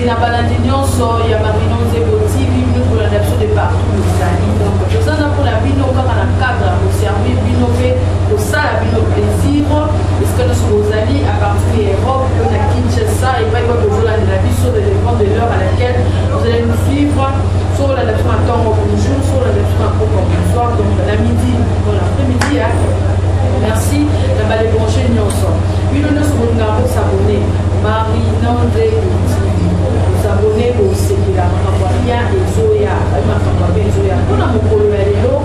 na balandi nyonso ya marino nzebo TV bino pour l'adaptation de partout ezali donc tozaza mpona bino kaka na cadre koservir bino mpe kosala bino plaisir eske nyonso bozali à partir ya Europe pe na Kinshasa epai kwa tozolandela biso de dépend de l'heure à laquelle vous allez nous suivre sur l'adaptation à temps bonjour sur l'adaptation à cours bonsoir donc la midi dans l'après-midi merci na bale branché nyonso bino nyonso bolinga kosabone marino nzebo s'abonner au séquila makamboya ezoya makamboya ezoya mpona mokolo ya lelo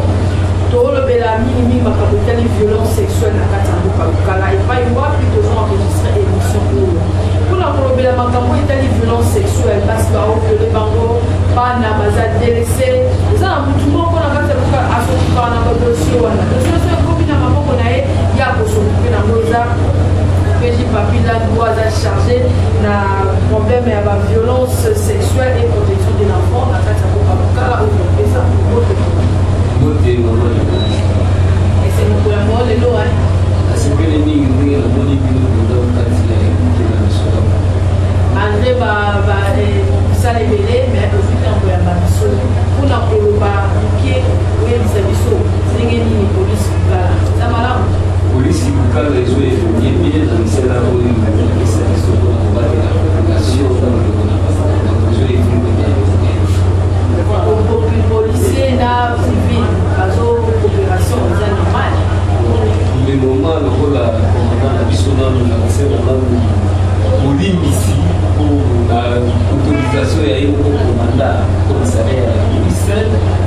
tolobela mingi makambo etali violence sexuelle na kati ya mboka lokala epai wapi tozwa enregistre émission oyo mpona kolobela makambo etali violence sexuelle basi baoviole bango bana baza delese eza na mutu moko na kati ya mboka asokukaka na badosie wana dosie so ekomi na maboko na ye ya kosokupe nango eza PJ Papila doit être chargé d'un problème à la violence sexuelle et protection de l'enfant. La carte à Bokala, aujourd'hui, ça et c'est nous pour la mort, les lois. C'est que les nigres, la bonne André va ça les mêler, mais aussi quand on va biso. Pour la poloba, qui est les biso, c'est les police. Ça malade. Polisi bukala ezo ebie na misela oyo ebisa biso mpona kobatela population policier na civil bazo opération eza normale le moment lokola commandant na biso nano na kosema nano olimbisi na autorisation ya ye moko komanda commissariat ya police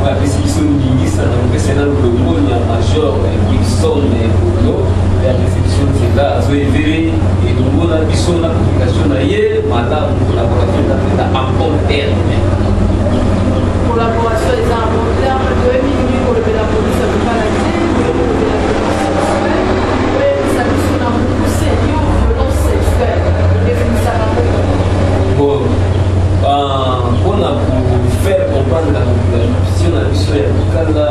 bapesi biso ndingisa na kopesa nano lomoni ya major Wilson Polo bapesi biso nzela azoevere elongona biso na communication na ye malamu collaboration na en bon terme collaboration eza en bon terme toyebi kolobela polise akopala te kolobela koyebisa biso na mokuse yo violence sexuelle efinisaka bon mpona kofaire comprendre la population na biso ya kokala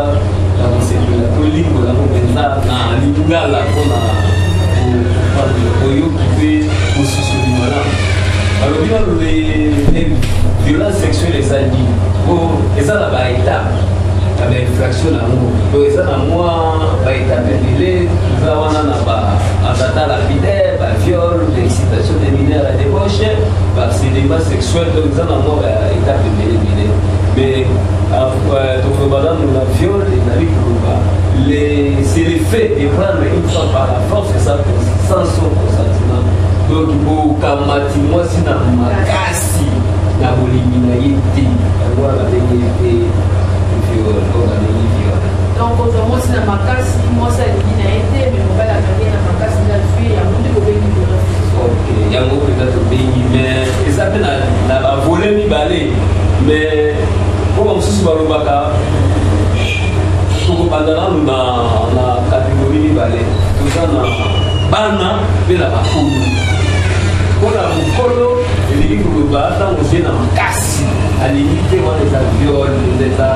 na kosepela tolingola ngo mpenza na lingala mpona koyoki mpe kosusuli malamu balobi balole violence sexuelle ezali eza na baétape na bainfraction nango to eza na mwa baétape ebele eza wana na baatata lapidaire baviole baexcitation de mineurs à débauche baharcèlement sexuel donc eza na mwa baétape ebele mais tokobala na viole ezali koloba c'est le fait de prendre une femme par la force et ça sans son consentement donc bokamati mwasi na makasi na bolingi na ye te yango babengi ete viole babengi viole donc ozwa mwasi na makasi mwasi alingi na ye te mais mobali akangi na makasi na vie yango nde bobengi violence ok yango mpenza tobengi mais eza mpe na bavole mibale mais mpoka mosusu balobaka tokobanda nanu na kategori mibale toza na bana mpe na bakulu mpona mokolo elingi koloba ntango ozie na makasi alingi te wana eza viole eza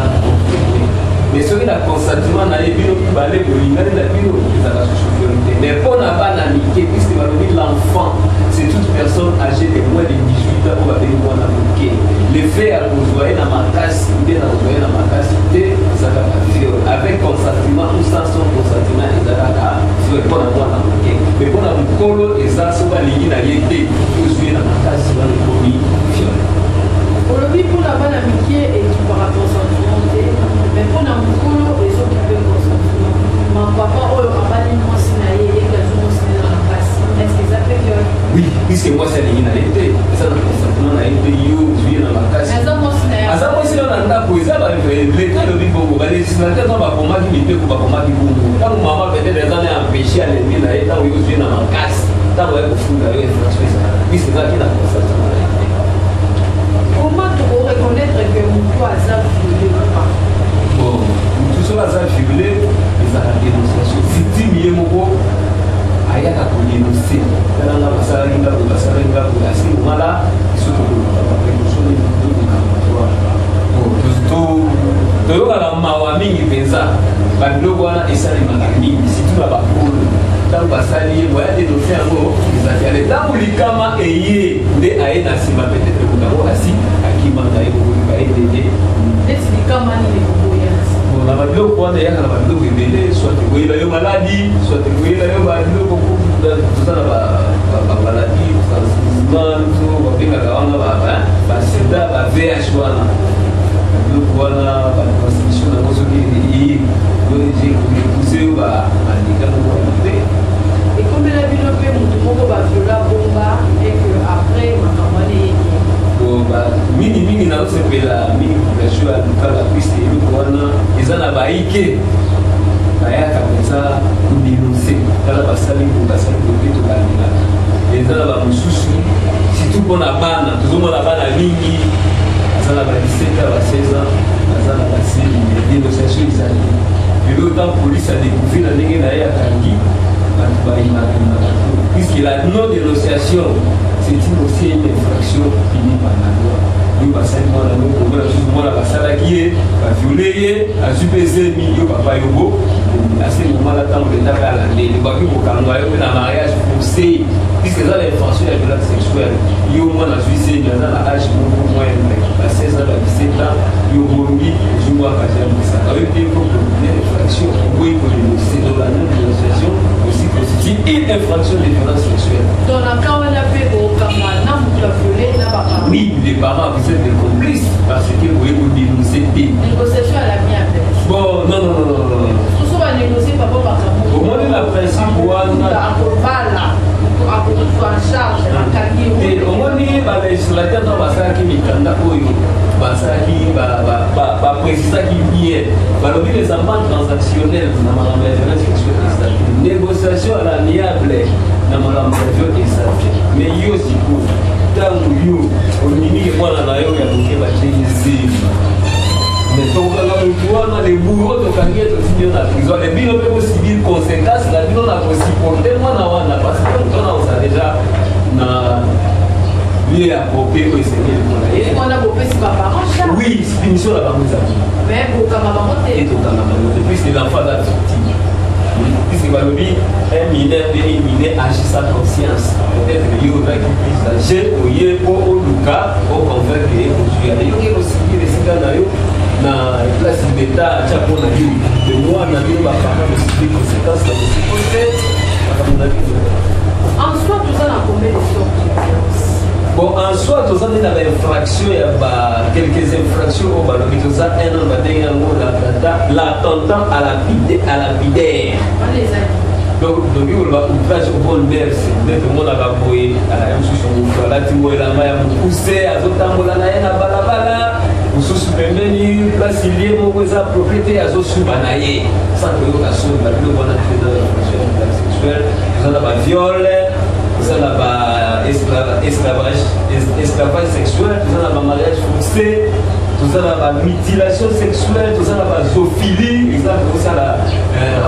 mais soki na consentement na ye bino mibale bolingani na bino ezaka susu viole te mais mpona bana mike puisque balobi l'enfant c'est toute personne âgée de moins de 18 ans oyo babengi mwana moke le fait ya kozwa ye na makasi nde na kozwa ye na makasi te ezalaka viole avec consentement ou sans son consentement ezalaka viole mpona mwana moke mais mpona mokolo eza soki alingi na ye te ozwi ye na makasi wana ekomi viole olobi mpona bana mike ekipaka consentement te mais mpona mokolo ezokipe consentement mapapa oyo abali mwasi na ye egazi mwasi na makasi est-ce eza mpe viole oui puisque mwasi alingi na ye te eza na consentement na ye te yo ozwi ye na makasi aza mwasi na ndako eza leta elobi bongo balegislateur ntango bakomaki mibeko bakomaki bongo ntango mama peut-être eza na empêche alembi na ye ntango yo ozwi ye na makasi ntango ya kofunda yo infraction ezala puisque ezalaki na consentement na ye te comment tokoreconnaître que moto aza violé ou pas bon motu soki aza violé ezalaka dénonciation victime ye moko ayaka kodénonce talanga basalaki ndako basalaki ndako asi momala biso tokolobaka précaution toyokaka mawa mingi mpenza babiloko wana esalemaka mingi surtout na bakolo ntango basali ye boya dénonce yango ezalaki ale ntango likama eye nde aye na nsima peut-être kokango asi na babiloko wana eyaka na babiloko ebele soit ekoyela yo maladi soit ekoyela yo babiloko toza na bamaladi transman to babengaka wana basida ba VH wana babiloko wana batransmission nango soki epousse yo bandika moko te ekombela bino mpe motu moko baviola bomba eke après makambo wana eyeki mingi nazosepela mingi population ya lukala puiske eloko wana eza na baike bayaka mpenza kodenonse tala basali bope tokalinga eza na bamosusu surtout mpona bana tozomona bana mingi aza na ba 17 ba 16 ans aza na baseli dénonciation ezali lelo otan polise adécouvrir na ndenge na ye akangi bato bayimaka puisque la non dénonciation c'est aussi une infraction finie par la loi. Nous passons mwana basalaki ye baviole ye azwi mpe zemi yo papa yobo à ce moment-là ntango leta mpe alandeli baki kokanga yo mpe na mariage forcé puisque eza la infraction ya violence sexuelle yo mwana azwi zemi aza na age moko moyenne ba 16 ans ba 17 ans yo bongi ozwi mwa kazi ya mosaka oyo mpe faut une infraction okoyi kodénoncer donc la non dénonciation aussi constitue une infraction de violence sexuelle. Dans la cas où elle a fait au Cameroun, la violé, la baba. Oui, les parents vous êtes des complices parce que vous pouvez vous dénoncer. Négociation à la mienne. Bon, non. Tout ça va négocier par rapport à ça. Au moins, la principe, on a en charge, au moins, les législateurs dans la qui précisa qui vient. Les amendes transactionnelles dans la violence sexuelle. Négociation à l'amiable dans la violence sexuelle. Mais il y a aussi pour tant que on limite moi dans la mais donc on a les bourreaux de carrière aussi dans la prison. Les bilans même civil conséquences, la bilan n'a pas supporté moi na parce que on a déjà na lié à popé au Seigneur. Et on a popé c'est pas parent ça. Oui, c'est une mission là bas mais pour maman et tout dans la depuis c'est l'enfant là sorti. Puisque Balobi un mineur agit sa conscience. Peut-être qu'il y aura qui puisse agir au Yépo, au Luka, au convaincre et au juger. Il y a aussi des cigales na place d'État, chaque fois de moi, on a vu ma parole aussi des conséquences dans ce côté. En soi, tout ça n'a combien de sortes? Bon, en soi, tout ça, il y a des infractions, il y a quelques infractions au Balobi, tout ça, un an, l'attentat à la pidère. Donc, il y a un ouvrage au bon mère, c'est peut-être que mon ababoué, à la même chose, on va la timouer la main, on poussait, à zotambola, à balabala, on se soupemeni, place il y a mon voisin propriété, à zosubanaye, sans que l'on a su, on a pu voir la violence sexuelle, on a pas viol, on a pas esclavage sexuel, on a pas mariage forcé. Tout ça, la mutilation sexuelle, tout ça, la zoophilie, tout ça, la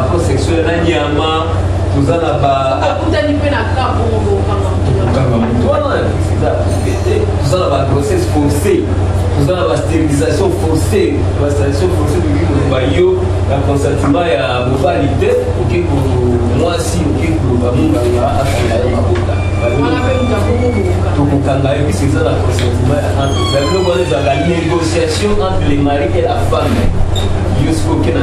rapport sexuel, la nyama, tout ça, la grossesse forcée, tout ça, la stérilisation forcée, la stérilisation forcée de l'Iyo, la consentement et la moralité, ok, pour moi, si, ok, pour c'est ça la consentement entre la négociation entre les maris et la femme. Jusqu'au qu'il y a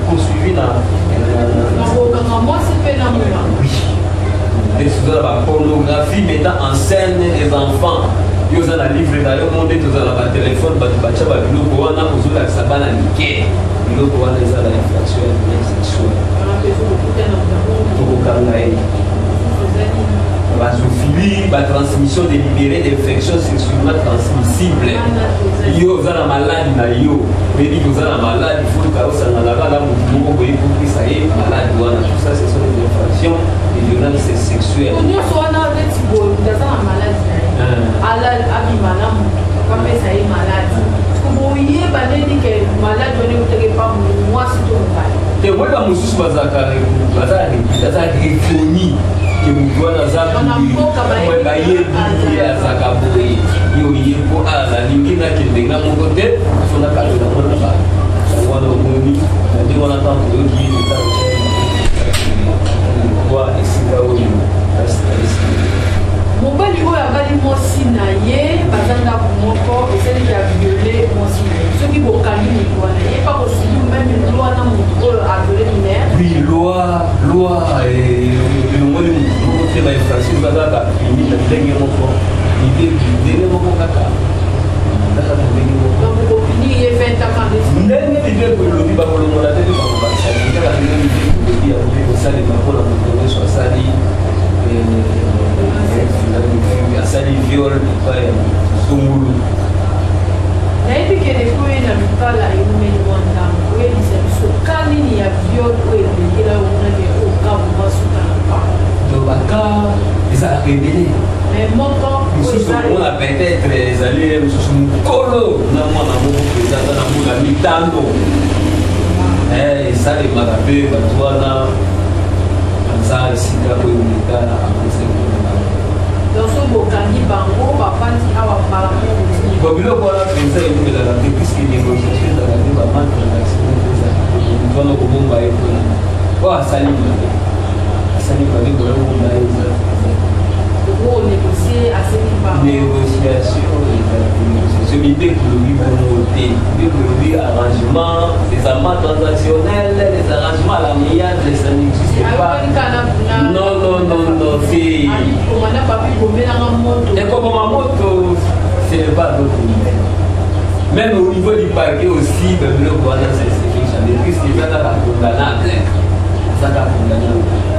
poursuivi la pornographie mettant en scène les enfants. Ils ont un livre d'ailleurs, on dit qu'ils ont un téléphone, ils ont un niqué. Ils ont une infraction sexuelle. La zoophilie, la transmission délibérée d'infections sexuellement transmissibles. Yo, vous avez un malade, mais vous avez un malade, il faut que vous ayez un malade, vous pouvez ça y est, malade, tout ça, ce sont des infractions et violences sexuelles. que mwana zaku bayebi azaka boye yo yeko ala lingi na kendenga moko te fona kato na mwana ba wana omoni na ndi wana tanto yo ki ta kwa esika oyo mobali oyo abali mwasi na ye bazanga moko esali ya viole mwasi na ye soki infraction kaka puni na ndenge moko idée moko kaka donc opini ye 20 ans ndenge idée ko lobi ba kolongola te ba ko bakisa kaka ndenge idée ya ko sali ba ko na ko so sali asali viol pa sungulu nayebi kende koye na mikala emumeli mwa ntango oyebisa biso ka nini ya viol oyo ebengela omonaki okabu basuka na pa to baka ezalaka ebele mais moko mosusu omona peut-être ezali mosusu mokolo na mwana moko ezaka na mbula mitano esalemaka mpe bato wana baza esika oyo leta akosekoaa donc so bokangi bango bafandi awa parlement biloko wana mpenza ekomelaka te puiske négociation ezalaka te bamante transactionnel ezalaka wana kobomba ye mpona po asali mabe boyobomba ye négociation mibeko lobi bongo te mibeko lobi arrangement les amas transactionnels les arrangements à l'amiable ça n'existe pas non c'est ekoboma moto ce n'est pas d'autre niveau même au niveau du parquet aussi biloko wana c'est puisque ezaka condamnable ezaka condamnable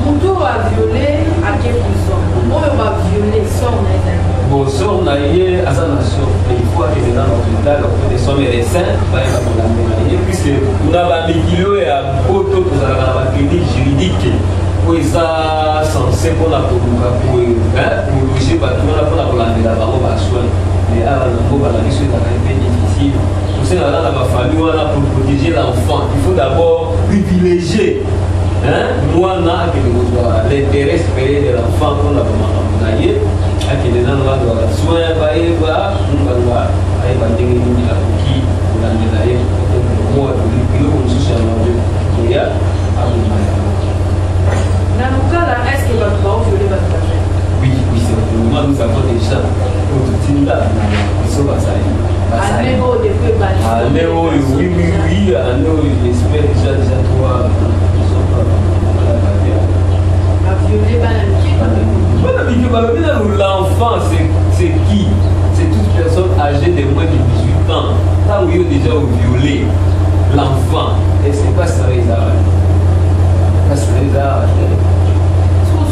moto aviolé ake prison oyo baviolé sort na ye bon sort na ye aza na sort il faut akende na l'hôpital auprès de son médecin bayeba kolambela ye puisque na bamikili oyo ya poto tozalaka na baclinique juridique oyo eza censé mpona koluka kologe bato wana mpona kolandela bango basoin mais awa nango bala biso ezaka mpe difficile tosengaka na bafamille wana pour protéger l'enfant il faut d'abord privilégier mwana akende kozwa l'intérêt supérieur de l'enfant mpona bamakambo na ye akende nano bazwaka soin bayeba munganga ayeba ndenge nini akoki kolandela ye biloko mosusu ya mabe koya aboma yango na lokala est ce que bato baoviole bato bafai oui c'est le moment nous avons déjà ototinda biso bazali ane oyo depuis ebali ane oyo oui ane oyo j'espère déjà toi l'enfant c'est qui? C'est toute personne âgée de moins de 18 ans. Là où il y a déjà violé l'enfant. Et c'est pas ça les arrêts. Pas ça les arrêts.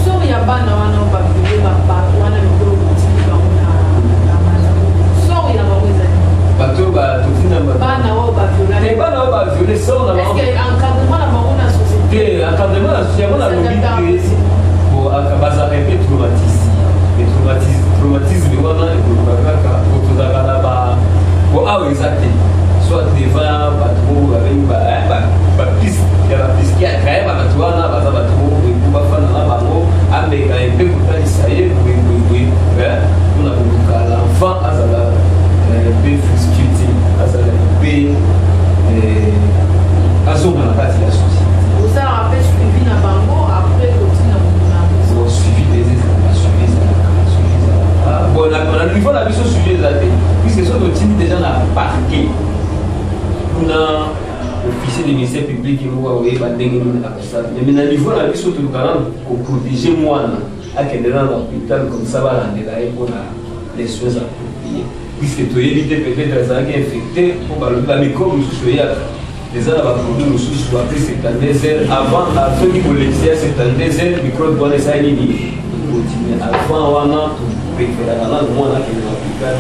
So il y a pas non pas violé pas on a le gros petit so il y a pas bateau ba tout finalement pas na ba violé pas na ba violé ça on a est-ce que encadrement na bango na société encadrement na société on a lobi bon akabaza répéter traumatisme wana ekoluka kaka kotozaka na bo awa eza te soit devant bato babengi bapiste ya bapsychiatre ye babato wana baza bato eku bafanda na bango ameka mpe kotalisa ye boyeboyeboye mpona koluka l'enfant azala mpe friscuti azala mpe azonga na kati ya société osalaka mpe suivi na bango après kotina moto suivi des bon, na niveau na biso sujet eza te puisque so totindi déjà na parquet kuna officier de ministère public moko oyeba ndenge nini akosala mais na niveau na biso tolukana koprotege mwana akendela na hôpital comme ça balandela ye mpona les soins appropriés puisque toyebi te peut-être ezalaki infecté mpo balobi bamicrobe mosusu eyaka eza na baproduit mosusu bape 72 heures avant soki kolekisa 72 heures microbe wana esali nini continue avant wana préférera na mwana akende na hôpital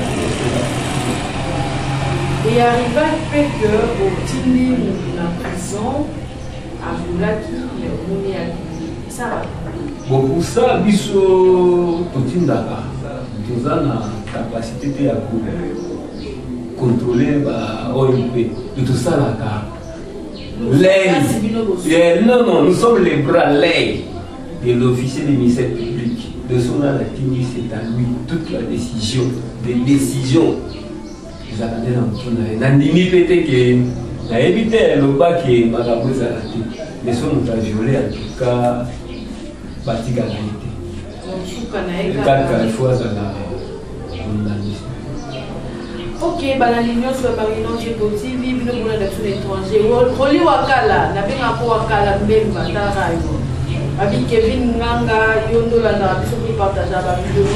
et arriva fait que otindi motu na prison aviolaki omoni ça bon pour ça biso totindaka toza na capacité te ya contrôler baoyo mpe totosalaka l'œil non nous sommes les bras l'œil de l'officier du ministère public de son activité c'est à lui toute la décision des décisions ezalaka na moto na ye nandimi mpe te ke nayebi te elobaki makambo ezala te mais so moto aviole en tout cas batikaka ye te kaka ifo azala condamné. Ok, balani nyonso barinonje posivi bino bona d'action étranger roli wakala na benga ko wakala mbemba tarayo Avec Kevin Nganga, Yondo Landa, qui partage la vidéo,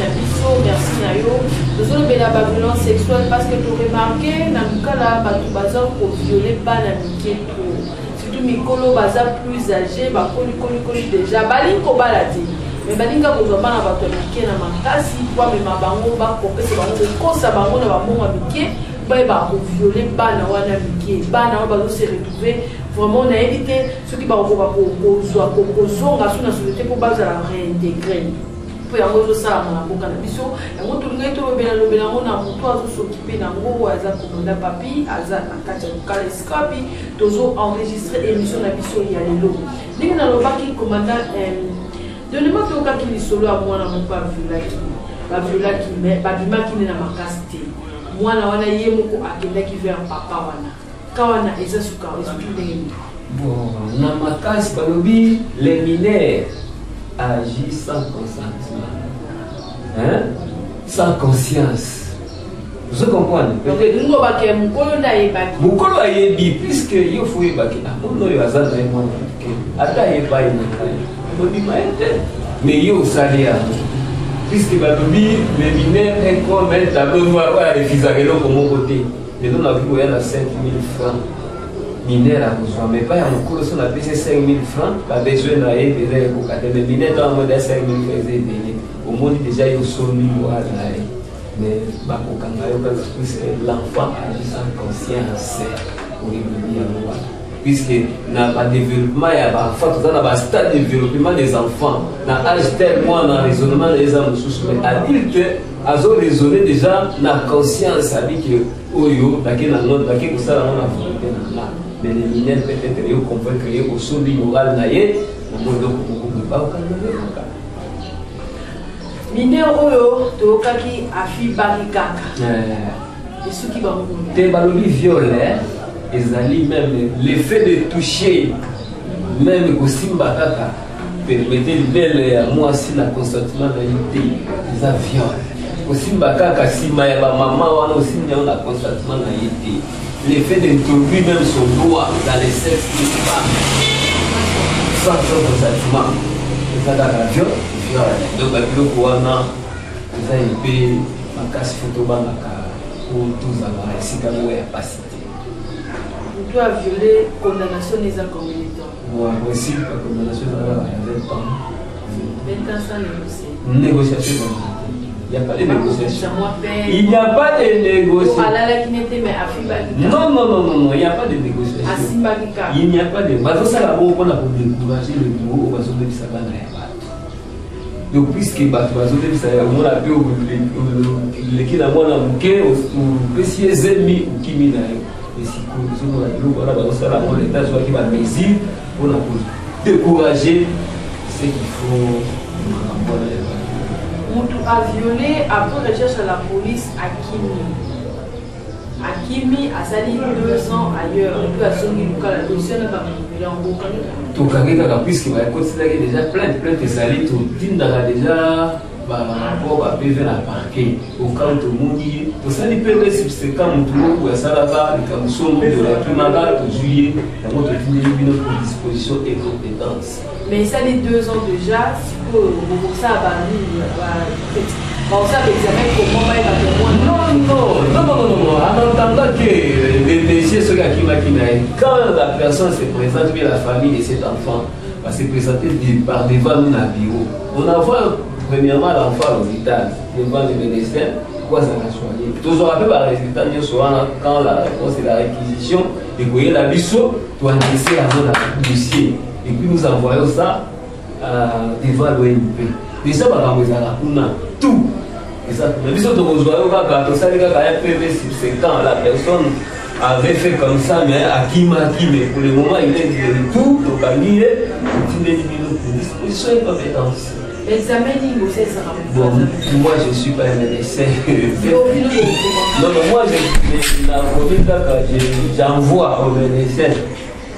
merci Nayo. Nous avons la violence sexuelle parce que tu remarqué, dans le cas là, tu vas pour violer pas l'amitié. Surtout Mikolo, baza plus âgé, Koli déjà, Balinko baladi. Mais Balinka, vous avez pas la amitié dans ma tasse, quoi, mais ma bango, c'est bango, ça bango, na bango amitié, bah, violer pas na wana amitié, bah, na bango se retrouver. Vraiment, on a évité ceux qui vont réintégrer. Pour y avoir ça, on a beaucoup de missions. Et on tourne tout le bien, on a s'occuper d'un gros hasard comme on a papi, hasard à Kalescapi, toujours enregistré émission de la mission il y a les lots. Dès qu'on a le bac qui commandant, donnez-moi tout cas qui est solo à moi, on n'a pas vu là qui met, pas du mal qui n'est pas ma casté. Moi, on a yé mon à qui veut un papa. Kawana ezasuka bon, dans ma case, les mineurs agissent sans consentement. Hein? Sans conscience. Vous comprenez? Peut-être que Mukolo a yebi, puisque il faut y baquer. On a eu hasard de moi. Attends, il n'y a pas mais il y a au salaire. Puisque les mineurs est comme un tableau noir à les fisarello comme mon côté. Et nous, on a vu qu'il y a 5 000 francs mineurs à besoin. Mais pas en cours, on a payé 5 000 francs, pas besoin d'aller déjà évoquer. Mais mineurs, dans le monde, 5 000 francs, au monde, déjà, il y a 100 000 francs. Mais l'enfant agit sans conscience. Puisque n'a pas de développement, il y a un stade de développement des enfants. Dans l'âge tel, moi, dans le raisonnement des hommes, mais adulte, ils ont raisonné déjà dans la conscience avec que Oyo, mais les mineurs peut-être ils comprennent que au sol du moral naïe, on ne peut pas mineur Oyo, Tokaki a fait barricade. Et ceux qui vont te baloli violer. Et même l'effet de toucher, même au Simba Kaka, permettait à moi si la consentement de l'unité, ils ont violé. Au Simba Kaka, si ma maman aussi n'a pas consentement de l'unité, l'effet d'introduire même son doigt dans les sexes des femmes, sans consentement, ils ont la viol. Donc, à plus pour un an, ils ont été ma casse photo pour tous avoir ici quand même capacité. Tu as violé condamnation des communicants. Oui, aussi la condamnation de 20 ans. 20 ans sans négocier. Négociation. Il n'y a pas de négociation. Il n'y a pas de négociation. Non, il n'y a pas de négociation. Il n'y a pas de. Ça là on a pour décourager le bureau, on va se dire ça va donc puisque on a pu le qui n'a pas manqué au précieux ennemi ou qui m'a et si nous avons l'État qui va mesure pour décourager ce qu'il faut. Moutou a violé après recherche à la police à Kimi a sali 2 ans ailleurs et puis à Songi Luka la policière n'a pas violé en Boka. Tout cas, puisqu'il va considérer déjà plainte et sali, tout déjà. Rapport à PV à parquet au cas où tout le monde dit tout ça il peut c'est quand tout le ça là-bas comme sommes de la Kimara de juillet dans notre notre disposition et compétences mais ça les 2 ans déjà si ça va bon ça l'examen comment va non en entendant que les messieurs ceux qui m'a quand la personne se présente bien la famille de cet enfant va se présenter par devant nous dans le bureau on a vu premièrement l'enfant à l'hôpital devant le médecin quoi ça va soigner toujours un peu par résultat quand la réponse est la réquisition et vous voyez la biseau doit laisser la zone à dossier et puis nous envoyons ça devant l'ONP déjà par tout et ça la biseau de vos joyaux va tout ça les gars un PV sur 5 ans la personne avait fait comme ça mais à qui mais pour le moment il est de tout donc à lier il est de disposition et compétence. Bon, moi je ne suis pas un médecin. Non, mais moi j'envoie au médecin.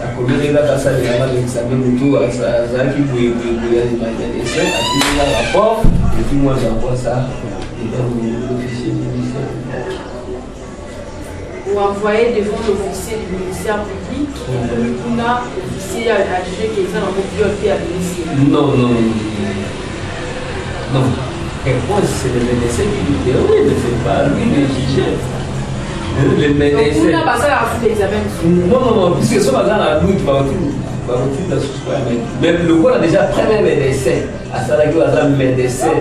La commune là, ça l'examen de tout, ça qui peut les médecins, à qui il y a un rapport, et puis moi j'envoie ça dans le fichier du ministère. ou envoyer devant l'officier du ministère public, on a l'officier a jugé qu'ils ont un viol à domicile. Non, non, non. Et moi, c'est le médecin qui dit que oui, mais c'est pas lui le juge. Le médecin. Donc, on a passé à foutre l'examen. Non, non, non, puisque ce matin, la nuit, tu vas retirer la source. Mais le corps a déjà premier médecin. À Salagui, on a un médecin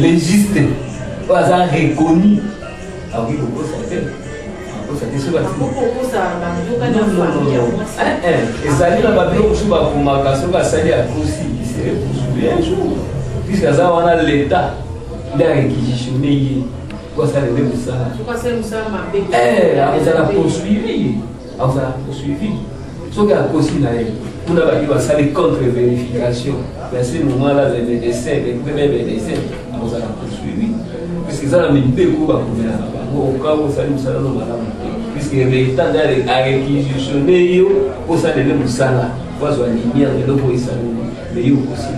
légiste. On a reconnu. Ah oui, pourquoi ça fait? Ça dit ça. Pourquoi ça va? Non, non, non. Et ça dit là, pour ma casse, ça dit à Koussi. Il serait poursuivi un jour. Puisque ça, on a l'État. Il a réquisitionné. Pourquoi ça le dit ça? Pourquoi ça nous a mabé? On a poursuivi. On a poursuivi. Ce qui a possible, on a dit ça les contre-vérifications. Mais à ce moment-là, les médecins, les premiers médecins, on a poursuivi. Puisque ça a mis deux coups à couvrir. Au cas où ça nous a dit, puisque l'État a réquisitionné pour ça donner le salaire. Pour ça, les lumières de l'eau, mais il y a aussi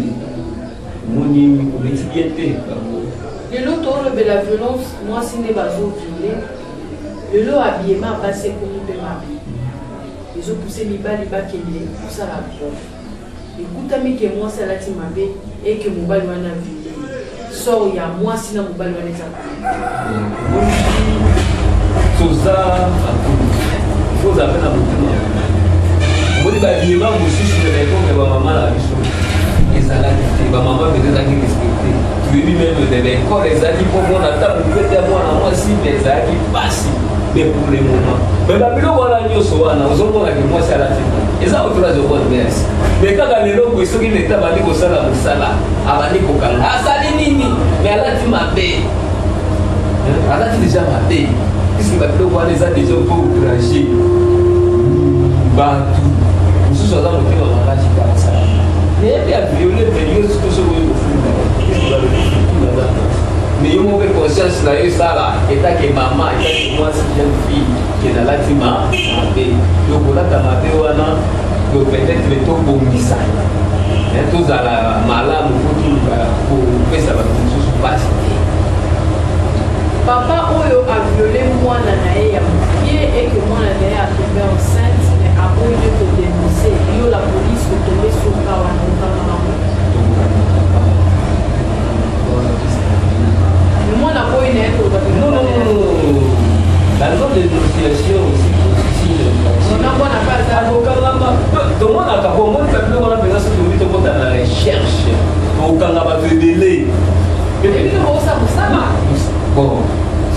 des le lot de la violence, moi, si n'est pas violé, le lot habillement a passé pour nous de ma vie. Ils ont poussé les balles, pour ça la violence. Écoute, que moi, ça l'a dit ma vie et que mon bal a violé. Sors, il y a moi, sinon mon bal a tout ça, il faut appeler à mon on dit l'habillement, aussi, je suis d'accord, mais maman l'a vu. Ma maman me disait respecté. Tu veux même des écoles, les amis pour mon attente, vous pouvez avoir moi si les amis passent. Mais pour le moment. Mais la bilo wala nyo so wana, ozomona que moi c'est à la fin. Et ça autour de bonne messe. Mais quand les lobes sont qui l'état bandi ko sala musala, abandi ko kanga. Asali nini? Mais à la fin ma paix. À la fin déjà ma paix. Puisque la bilo wala les a déjà pour granger. Bantu. Nous sommes dans le pays de la ça. Mais il y a violé des lieux tout ce que vous faites. Mais il y a une conscience là, et ça là, et ta que maman, et ta que moi, c'est une fille qui est dans la team, donc on a tamabé, on a peut-être le taux pour Missa. Et tous à la malade, pour faire ça, pour passer. Papa Oyo a violé moi la naïe à mon pied et que moi la naïe a tombé enceinte, mais après il est dénoncé. Yo la police est tombée sur le cas. Mais moi la police n'est pas. Non, non, non. La loi de dénonciation aussi, on a quoi pas ça. Donc moi la cabo, moi le on a besoin de se mettre dans la recherche. Donc on a besoin de délai. Et puis on ça va. Bon,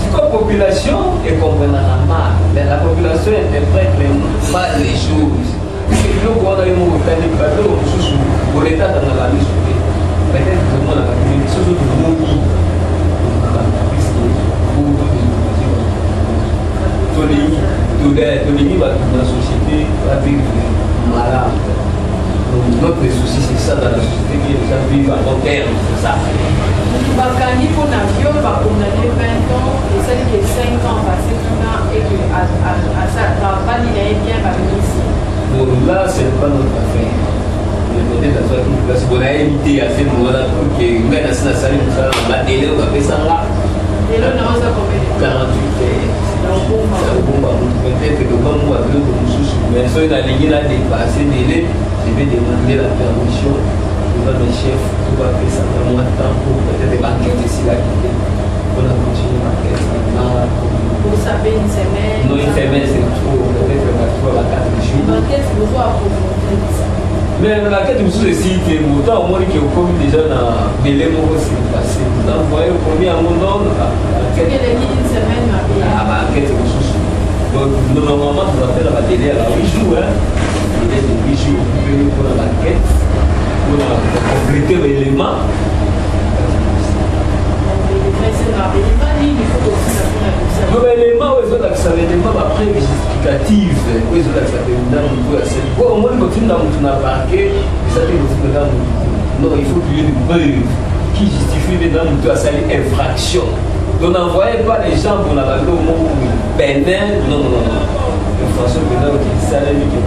si la population est comprendra mal, mais la population interprète mal les choses. Parce que nous, on a eu un mécanisme pour l'État dans la mise sur pied. Peut-être que le monde a fait des choses de beaucoup. Tout le monde dans la société va vivre malade. Notre souci, c'est ça dans la société qui est déjà vivre à long terme, c'est ça. Bakani pour l'avion va condamner 20 ans et celle qui est 5 ans passé et que à ça travail il est bien parmi ici. Bon là c'est pas notre affaire. Peut-être à toi parce qu'on a évité à ce moment-là pour que nous dans la salle nous ça va délai on va faire ça là. Et là on a combien 48 heures. Peut-être que comme moi de nous mais soit la ligne là dépassé délai, je vais demander la permission. Le chef qui va faire ça dans moins de temps pour peut-être des banquettes ici là on a continué l'enquête vous savez une semaine non une semaine c'est trop peut-être la 3 à 4 jours l'enquête vous doit approfondir mais l'enquête vous aussi que autant au moins que vous comme déjà dans délai mon c'est passé vous envoyez au premier à mon nom l'enquête une semaine ah bah l'enquête vous souci donc normalement vous appelez la délai à 8 jours il est de 8 jours pour l'enquête pour compléter l'élément. Non, mais l'élément, ils ont accès à l'élément après justificatif. Ils ont accès à l'élément. Au moins, quand tu n'as pas marqué, ça fait non, il faut qu'il y ait une preuve qui justifie l'élément de la infraction. Donc, n'envoyez pas les gens pour la valeur au mot pénal. Non, non, non. François Bernard qui savait que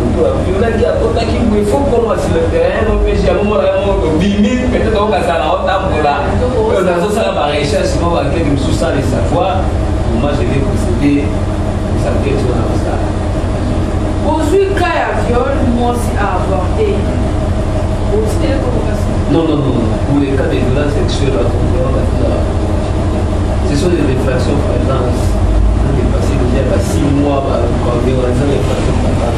il faut qu'on fasse le terrain, donc j'ai un moment où 10 000, peut-être qu'on va faire la haute pour là. On a ça la recherche, sinon on va faire sous ça les savoir. Moi je vais procéder aux s'inquiète sur ça. Aujourd'hui, cas à viol, moi aussi à avorter. Non, non, non. Pour les cas de violence sexuelle, ce sont des réfractions flagrants. On est passé déjà à 6 mois quand on est dans les réfractions flagrants.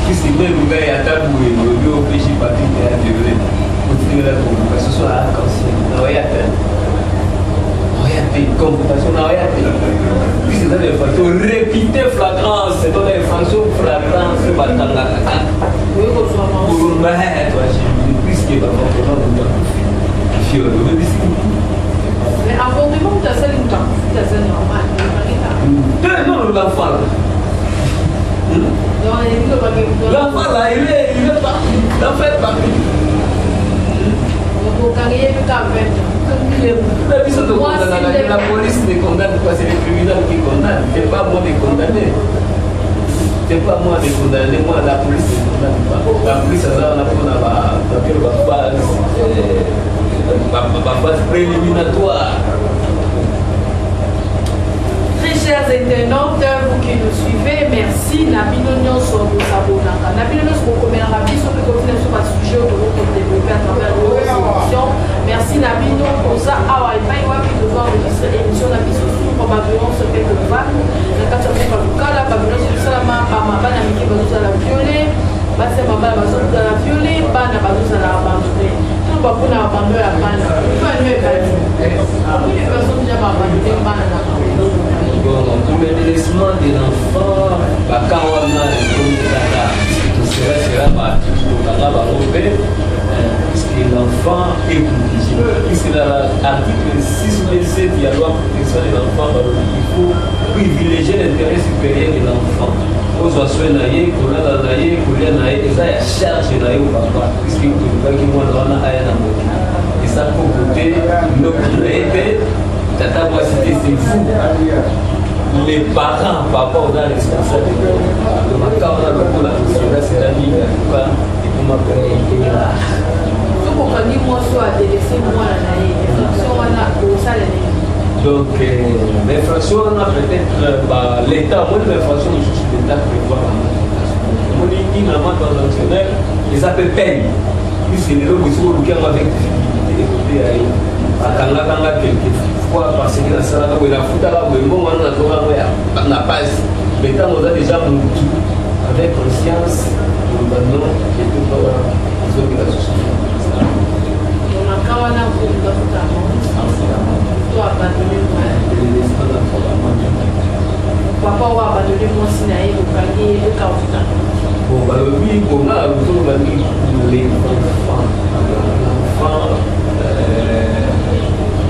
Puisque même le gars est à tabou et le lieu au péché Patrick est à violé. Continuez la convocation sur la arc-en-ciel. Non, il y a peine. Convocation, non, il y a peine. Puisque c'est des réfractions répétées flagrantes. C'est dans les réfractions flagrantes. C'est pas dans la carte. Oui, qu'on soit mort. Pour le maître, puisque va faire mais avortement, tu as ça longtemps. Tu as ça normal. Non, l'enfant là. L'enfant là, il est parti. L'enfant est parti. La police ne condamne pas, c'est les tribunaux qui condamnent. C'est pas moi de condamner. C'est pas moi de condamner, moi la police ne condamne pas. La police, ça va base préliminatoire. Très chers internautes, vous qui nous suivez, merci. Nabino Nyonso Bosabonaka. Nabino Nyonso Bokomera Biso, qui continue sur un sujet que vous pouvez développer à travers nos émissions. Merci Nabino pour ça. Ah ouais, il va nous enregistrer l'émission Nabiso sur probablement ce fait que nous va. La carte de Babukala, Babylon sur Salama, Bamaba, Namiki, Bazou à la violer. Basi Mabala, Bazou à la violer. Bana, Bazou à la abandonner. Tout le monde a abandonné la Bana. Il faut un mieux gagner. Beaucoup de personnes déjà abandonné Bana. Pour le délaissement de l'enfant, quand on a un tout sera puisque l'enfant est protégé. Puisque dans l'article 6 ou 7, il y a la loi protection de l'enfant, il faut privilégier l'intérêt supérieur de l'enfant. Aux soins naïe, qu'on a la naïe, qu'on a naïe, et ça y a charge naïe au papa, puisque vous ne pouvez pas qu'il y ait un aïe dans le monde. Et ça pour côté, notre naïe, tata voit c'était c'est fou. Les parents, papa, on a responsable. Le matin, on a le coup, la société, c'est la vie, et comment faire tout pour qu'on dit moi, soit délaissé, moi, la naïe. On a pour ça, la naïe. Donc, l'infraction, on a peut-être l'État, moi, l'infraction, je suis l'État prévoit la notification. On dit une amende transactionnelle, ils appellent peine. Puisque les gens qui sont avec difficulté, écoutez, à quelquefois, parce que la salle, la fout à la bon, on a pas. L'État nous a déjà montré avec conscience, maintenant, et tout le monde, ils ont la société. On a quand même un peu de papa va abandonner mon sinaï au panier de Kaouta. Bon, bah oui, on a les enfants.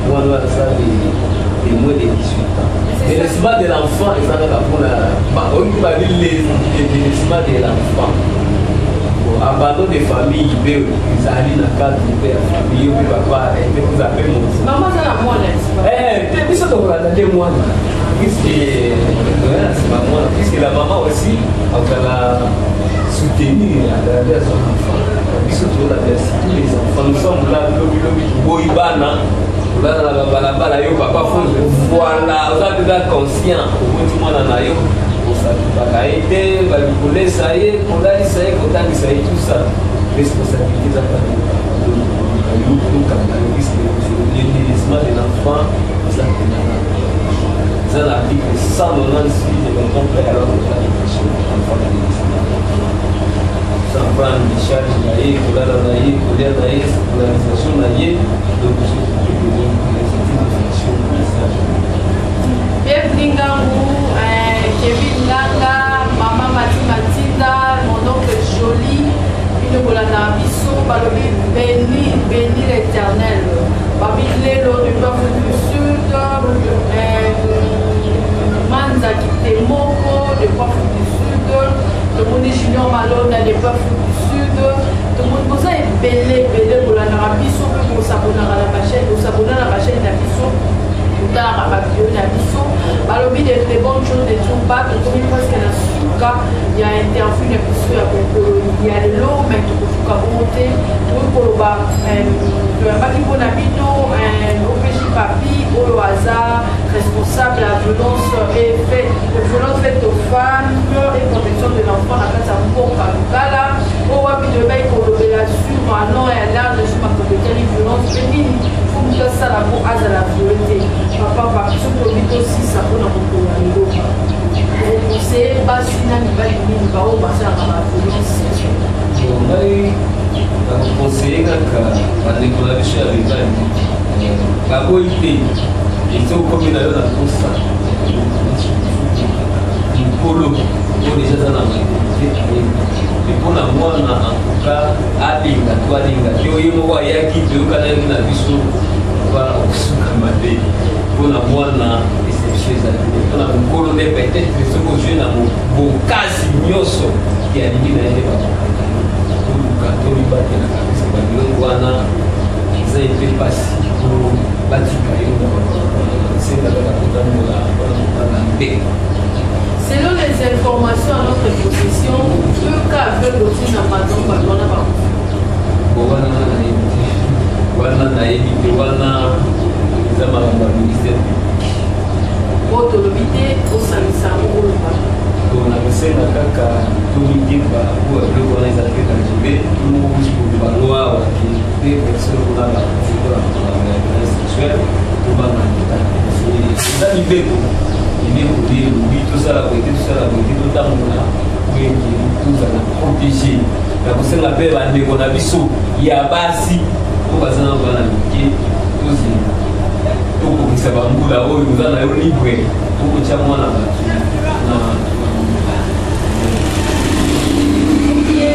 Moi, on a ça des moins de 18 ans. Les laissements de l'enfant, ils en ont pour la. On va dire les laissements de l'enfant. Abandon des familles, ils arrivent dans le cadre de la famille, ils peuvent pas vous appeler mon fils. Maman, c'est la moine. Tu sais, on va dire moi. Puisque la maman aussi, elle a soutenu à travers son enfant. Tous les enfants, nous sommes là, Boïbana, là, papa, voilà, vous êtes déjà conscient, tout le monde en a eu. Ça été, ça y est, tout ça. Responsabilité de la famille. Le vieillissement de l'enfant, c'est l'article 196 de l'enfant alors que sans prendre des charges naïves, pour la naïve, pour la naïve, pour l'organisation naïve, donc Bienvenue Kevin Langa, Maman Mathilda, mon oncle Jolie, une bolana biso, balobi béni l'éternel. Babi Lélo du peuple du Sud, Manza Kitemoko, du peuple du Sud, le monde Junior Malone, des peuples du Sud, tout le monde est belé, bolana biso, pour s'abonner à la chaîne, d'Abiso. Balobi de très bonnes choses de tout pas, comme presque la souka, il y a interview une épisode il y a de l'eau, mais tout le monde monter, pour le bas, le bâtiment d'habito, OPJ Papi, au hasard, responsable. responsable à violence faite aux femmes et protection de l'enfant dans la casa mboka lukala au wapi de bail kolobela sur un an et à large sur ma compétence violence féminine pour que ça la pour à la violence papa par ce que aussi ça pour la mokolo c'est pas si n'a ni pas ni pas au basé à la violence conseiller kaka bandeko na biso ya bebali baboyi te ezokomi na yo na posa likolo po deja aza na maite mpona mwana antuka alinga to alinga te oye moko ayaki toyokanaki na biso okosukama te mpona mwana exception ezali te mpona mokolo nde peut-être soki ozwi na bokasi nyonso yalingi na ye nde toluka tolibatelaka pesa babiloko wana eza epe mpasi po batika yo senga kaka kotambola mpona kotanga mpe. Selon les informations à notre possession, deux cas avec aussi dans ma zone, on a pas. Wana na yebi wana za malamba ministère. Auto lobité au salisa au lobba. Donc na senga kaka tolibeba pour le wana za keka jibe tout le monde pour loi wa qui des personnes pour la sexuelle pour ba na ça libéro. Il est pour dire oui, tout ça, la beauté, tout ça, la beauté, tout ça, oui, tout ça, la protégé. La personne la paix va dire qu'on a vu ça. Il y a basi, on va s'en avoir la beauté, tout ça. Tout pour que ça va nous là, où nous allons libre, pour que ça moi là.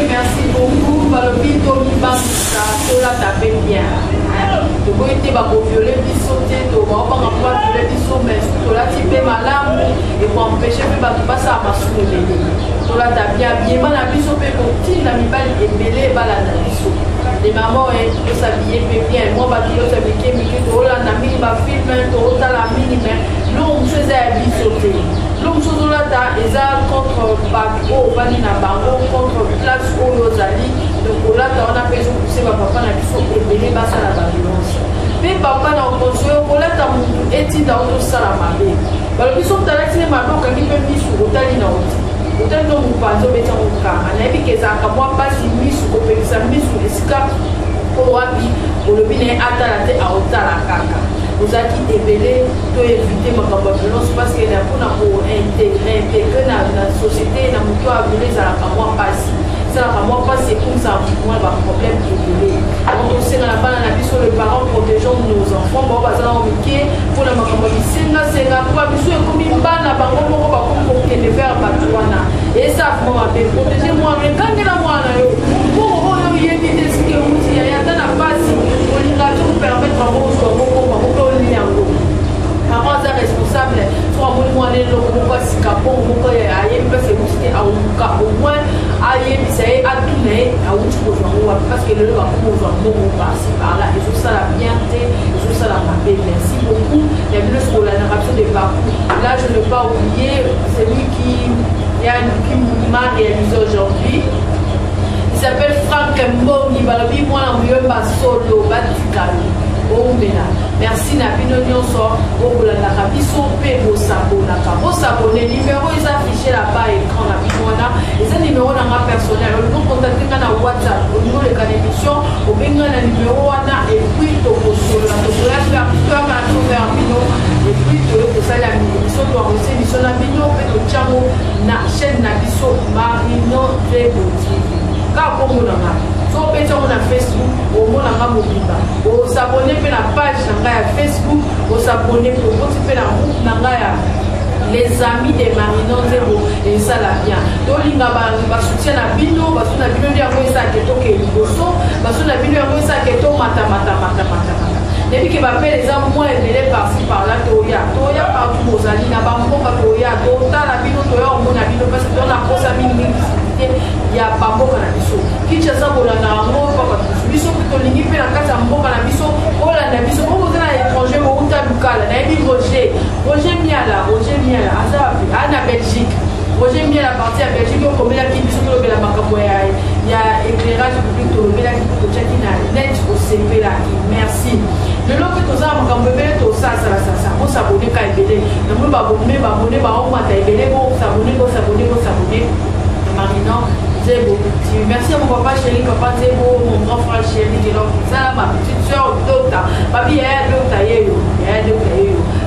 Merci beaucoup. Balobi Tony Bamsa, cela tapé bien. Tu peux être violer, sauter, tu vas violer, mais tu l'as typé malade et pour empêcher que tu passes à ma soupe. Tu l'as bien bien mal à biso, mais pour qui n'a mis pas les mêlés, balade à biso. Les mamans, ils s'habiller bien. Moi, je vais t'habiller, mais tu as la mine, ma film, tu as la mine, mais l'homme faisait à bisoter. L'homme chose là, ils ont contre Bago, Vanina Bango, contre Place Oyozali. Donc là, on a besoin de pousser ma papa dans le et venir passer à la violence. Mais papa dans le conseil, on a été dans le salamabé. Alors, ils sont allés à la maison, quand ils peuvent sur l'hôtel, ils ont dit non, vous pas de mettre en cas. On a vu que ça a moi pas si mis sur le pays, ça mis sur les scapes pour le bien à la tête à la caca. Vous avez éveillé pour éviter ma violence parce qu'il y a pour intégrer dans la société, dans le cas de les à moi pas si. Ça va moi pas c'est comme ça moi un problème qui est donc on sait dans la balle sur les parents protégeant nos enfants bon bah ça on miqué pour la maman c'est là quoi biso comme une balle na bango moko ba comme que de faire batouana et ça moi be protéger moi mais quand la moi na yo pour on y éviter ce que vous y a dans la base pour l'innovation permettre à vos moko moko liango parents sont responsables soit moi les locaux quoi si capon moko ya yé parce que vous c'était au moins aïe c'est à tout mais à où tu peux voir parce que le va pouvoir beaucoup passer par là et tout ça la bien et tout ça la mapé merci beaucoup il y a plus pour la narration des parcours là je ne vais pas oublier celui qui m'a réalisé aujourd'hui il s'appelle Franck Mbongi balobi moi mieux pas solo batikalo merci na bino nyonso okolandaka biso mpe bosabonaka bosabone numéro eza affiché là-bas écran na bino wana eza numéro nanga personnel olingo contacte nga na whatsapp olingo leka na émission obenga na numéro wana epuis tokosolola tokoyaka tover bino epuis toyokosala émission toarose émission na bino mpe totiango na chaîne na biso Marino Trebo TV kaka kombo nanga so peti yango na Facebook omonanga mobimba osabone mpe na page na ngai ya Facebook osabone mpe okoti mpe na groupe na ngai ya les amis de Marino Nzebo esala bien tolinga basoutien na bino baso na bino nde yango esala ketoke liboso baso na bino yango esala keto matamata depuis que bapele eza moins ebele parci par là toya partout bozali na bamboka toya totala bino toya omona bino parce que tona kosa mingi ya bamboka na biso kinshasa kolanda yango papa biso mpe tolingi mpe na kati ya mboka na biso kolanda biso okoza na étranger bouta lukala nayebi roger miala aza wapi aa na belgique roger miala parti ya belgique okomelaki biso tolobela makambo ya éclairage public tolobelaki totiaki na net osepelaki merci lelo mpe toza na makambo ebele tosasalasasa bosabone ka ebele namoni babone baomata ebele bosabone Marinon Zebo. Merci à mon papa chéri, papa Zebo, mon grand frère chéri, ça, ma petite soeur Docta, papi Docta Yeyo,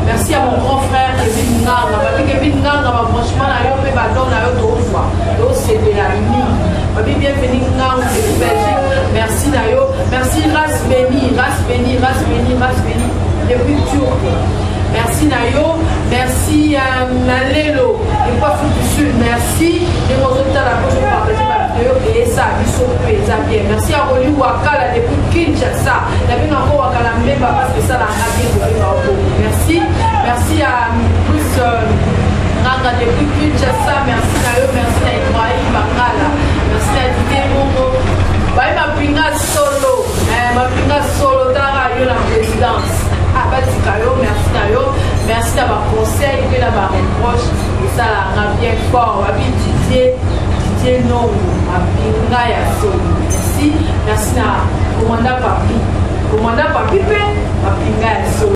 merci à mon grand frère Kevin Nanga, papi Kevin Nanga, franchement, la yo, mais badon, la yo, fois, c'est de la nuit. Papi bienvenue Nanga, de Belgique, merci Nayo, merci race bénie, depuis Turquie. Merci Nayo, merci Nalelo, et pas fou du sud, merci. Et mon autre la poche pour partager ma vidéo et ça, ils sont bien. Merci à Roli Wakala depuis Kinshasa. Il y avait encore Wakala même parce que ça l'a bien merci. Merci à plus Nanga depuis Kinshasa. Merci Nayo, merci à Ibrahim Bakala. Merci à Didier Momo. Ma pinga solo, Tara yo la présidence. Merci à ma conseil que la barre proche et ça la bien fort. Didier non, ma pinga ya solo. Merci à commandant papi, ma pinga ya solo.